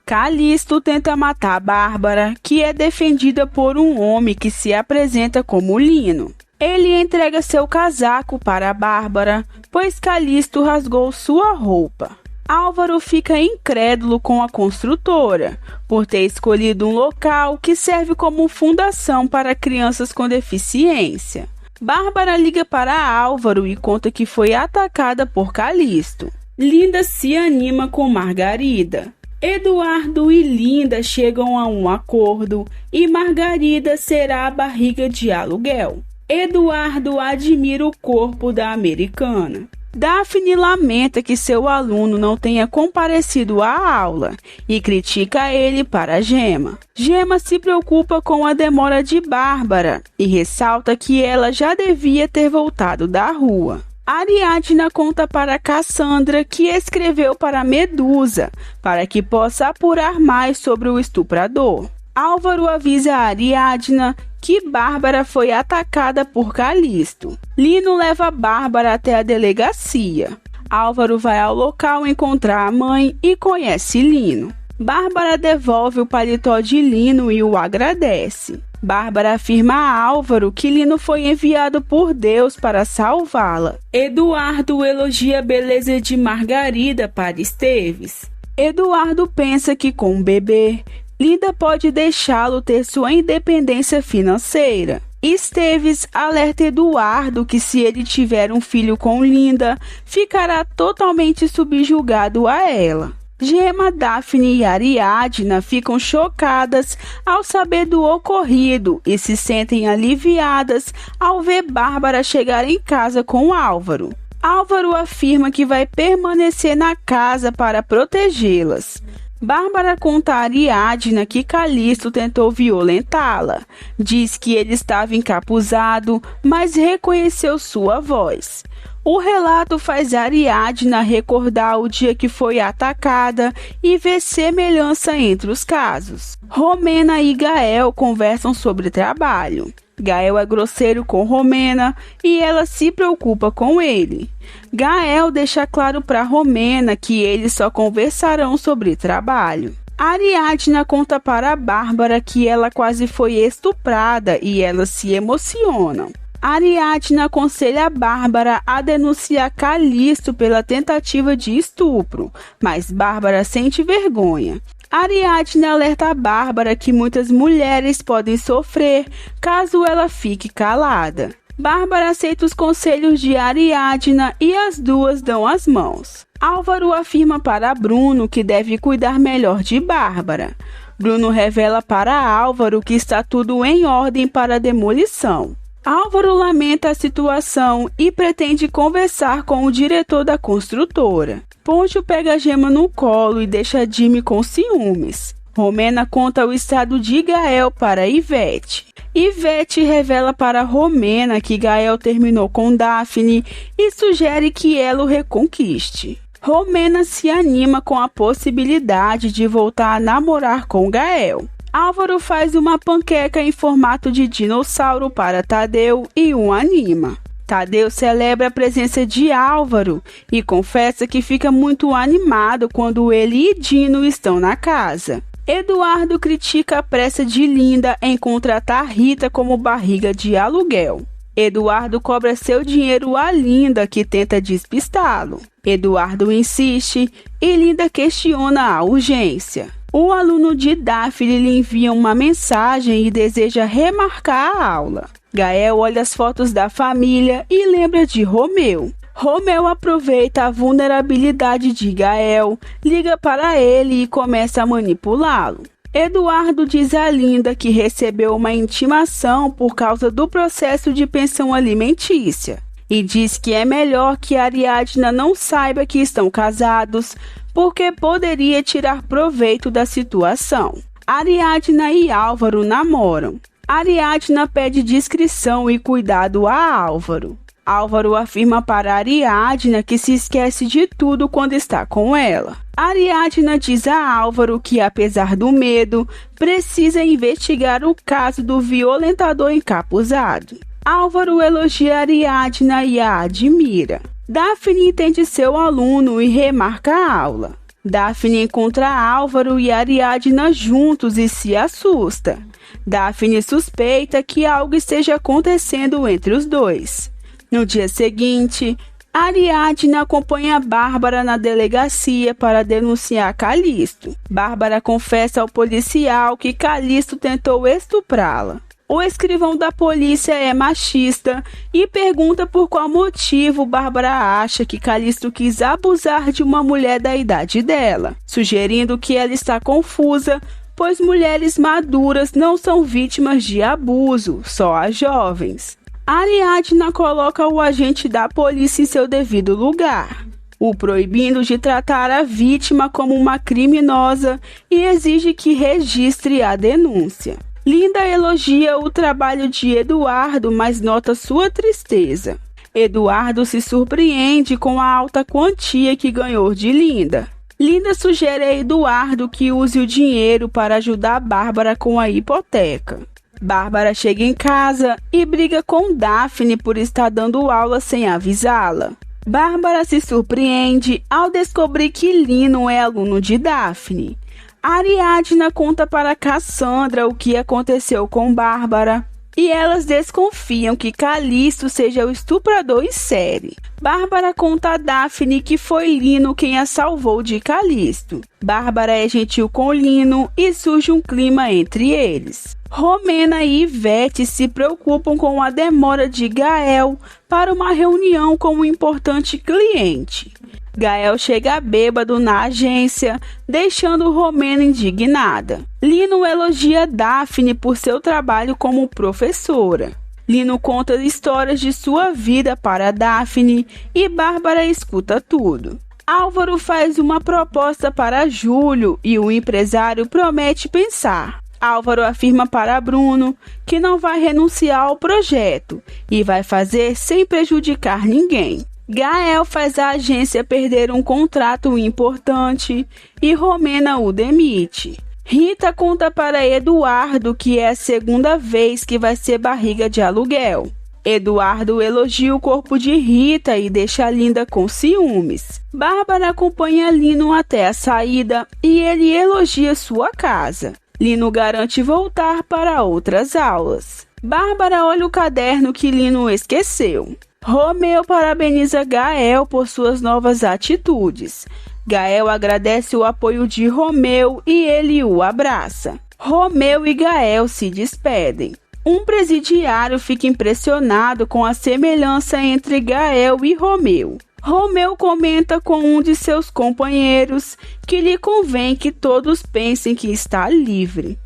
Calixto tenta matar Bárbara, que é defendida por um homem que se apresenta como Lino. Ele entrega seu casaco para Bárbara, pois Calixto rasgou sua roupa. Álvaro fica incrédulo com a construtora, por ter escolhido um local que serve como fundação para crianças com deficiência. Bárbara liga para Álvaro e conta que foi atacada por Calixto. Linda se anima com Margarida. Eduardo e Linda chegam a um acordo e Margarida será a barriga de aluguel. Eduardo admira o corpo da americana. Daphne lamenta que seu aluno não tenha comparecido à aula e critica ele para Gemma. Gemma se preocupa com a demora de Bárbara e ressalta que ela já devia ter voltado da rua. Ariadna conta para Cassandra que escreveu para Medusa para que possa apurar mais sobre o estuprador. Álvaro avisa a Ariadna que Bárbara foi atacada por Calixto. Lino leva Bárbara até a delegacia. Álvaro vai ao local encontrar a mãe e conhece Lino. Bárbara devolve o paletó de Lino e o agradece. Bárbara afirma a Álvaro que Lino foi enviado por Deus para salvá-la. Eduardo elogia a beleza de Margarida para Esteves. Eduardo pensa que com o bebê, Linda pode deixá-lo ter sua independência financeira. Esteves alerta Eduardo que se ele tiver um filho com Linda, ficará totalmente subjugado a ela. Gemma, Daphne e Ariadna ficam chocadas ao saber do ocorrido e se sentem aliviadas ao ver Bárbara chegar em casa com Álvaro. Álvaro afirma que vai permanecer na casa para protegê-las. Bárbara conta a Ariadna que Calixto tentou violentá-la. Diz que ele estava encapuzado, mas reconheceu sua voz. O relato faz Ariadna recordar o dia que foi atacada e ver semelhança entre os casos. Romena e Gael conversam sobre trabalho. Gael é grosseiro com Romena e ela se preocupa com ele. Gael deixa claro para Romena que eles só conversarão sobre trabalho. Ariadna conta para Bárbara que ela quase foi estuprada e elas se emocionam. Ariadna aconselha a Bárbara a denunciar Calixto pela tentativa de estupro, mas Bárbara sente vergonha. Ariadna alerta a Bárbara que muitas mulheres podem sofrer caso ela fique calada. Bárbara aceita os conselhos de Ariadna e as duas dão as mãos. Álvaro afirma para Bruno que deve cuidar melhor de Bárbara. Bruno revela para Álvaro que está tudo em ordem para a demolição. Álvaro lamenta a situação e pretende conversar com o diretor da construtora. Poncho pega Gemma no colo e deixa Jimmy com ciúmes. Romena conta o estado de Gael para Ivete. Ivete revela para Romena que Gael terminou com Daphne e sugere que ela o reconquiste. Romena se anima com a possibilidade de voltar a namorar com Gael. Álvaro faz uma panqueca em formato de dinossauro para Tadeu e o anima. Tadeu celebra a presença de Álvaro e confessa que fica muito animado quando ele e Dino estão na casa. Eduardo critica a pressa de Linda em contratar Rita como barriga de aluguel. Eduardo cobra seu dinheiro a Linda, que tenta despistá-lo. Eduardo insiste e Linda questiona a urgência. O aluno de Daphne lhe envia uma mensagem e deseja remarcar a aula. Gael olha as fotos da família e lembra de Romeu. Romeu aproveita a vulnerabilidade de Gael, liga para ele e começa a manipulá-lo. Eduardo diz a Linda que recebeu uma intimação por causa do processo de pensão alimentícia e diz que é melhor que Ariadna não saiba que estão casados, porque poderia tirar proveito da situação. Ariadna e Álvaro namoram. Ariadna pede discrição e cuidado a Álvaro. Álvaro afirma para Ariadna que se esquece de tudo quando está com ela. Ariadna diz a Álvaro que, apesar do medo, precisa investigar o caso do violentador encapuzado. Álvaro elogia Ariadna e a admira. Daphne entende seu aluno e remarca a aula. Daphne encontra Álvaro e Ariadna juntos e se assusta. Daphne suspeita que algo esteja acontecendo entre os dois. No dia seguinte, Ariadna acompanha Bárbara na delegacia para denunciar Calixto. Bárbara confessa ao policial que Calixto tentou estuprá-la. O escrivão da polícia é machista e pergunta por qual motivo Bárbara acha que Calixto quis abusar de uma mulher da idade dela, sugerindo que ela está confusa, pois mulheres maduras não são vítimas de abuso, só as jovens. Ariadna coloca o agente da polícia em seu devido lugar, o proibindo de tratar a vítima como uma criminosa e exige que registre a denúncia. Linda elogia o trabalho de Eduardo, mas nota sua tristeza. Eduardo se surpreende com a alta quantia que ganhou de Linda. Linda sugere a Eduardo que use o dinheiro para ajudar Bárbara com a hipoteca. Bárbara chega em casa e briga com Daphne por estar dando aula sem avisá-la. Bárbara se surpreende ao descobrir que Lino é aluno de Daphne. Ariadna conta para Cassandra o que aconteceu com Bárbara e elas desconfiam que Calixto seja o estuprador em série. Bárbara conta a Daphne que foi Lino quem a salvou de Calixto. Bárbara é gentil com Lino e surge um clima entre eles. Romena e Ivete se preocupam com a demora de Gael para uma reunião com um importante cliente. Gael chega bêbado na agência, deixando Romena indignada. Lino elogia Daphne por seu trabalho como professora. Lino conta histórias de sua vida para Daphne e Bárbara escuta tudo. Álvaro faz uma proposta para Júlio e o empresário promete pensar. Álvaro afirma para Bruno que não vai renunciar ao projeto e vai fazer sem prejudicar ninguém. Gael faz a agência perder um contrato importante e Romena o demite. Rita conta para Eduardo que é a segunda vez que vai ser barriga de aluguel. Eduardo elogia o corpo de Rita e deixa Linda com ciúmes. Bárbara acompanha Lino até a saída e ele elogia sua casa. Lino garante voltar para outras aulas. Bárbara olha o caderno que Lino esqueceu. Romeu parabeniza Gael por suas novas atitudes. Gael agradece o apoio de Romeu e ele o abraça. Romeu e Gael se despedem. Um presidiário fica impressionado com a semelhança entre Gael e Romeu. Romeu comenta com um de seus companheiros que lhe convém que todos pensem que está livre.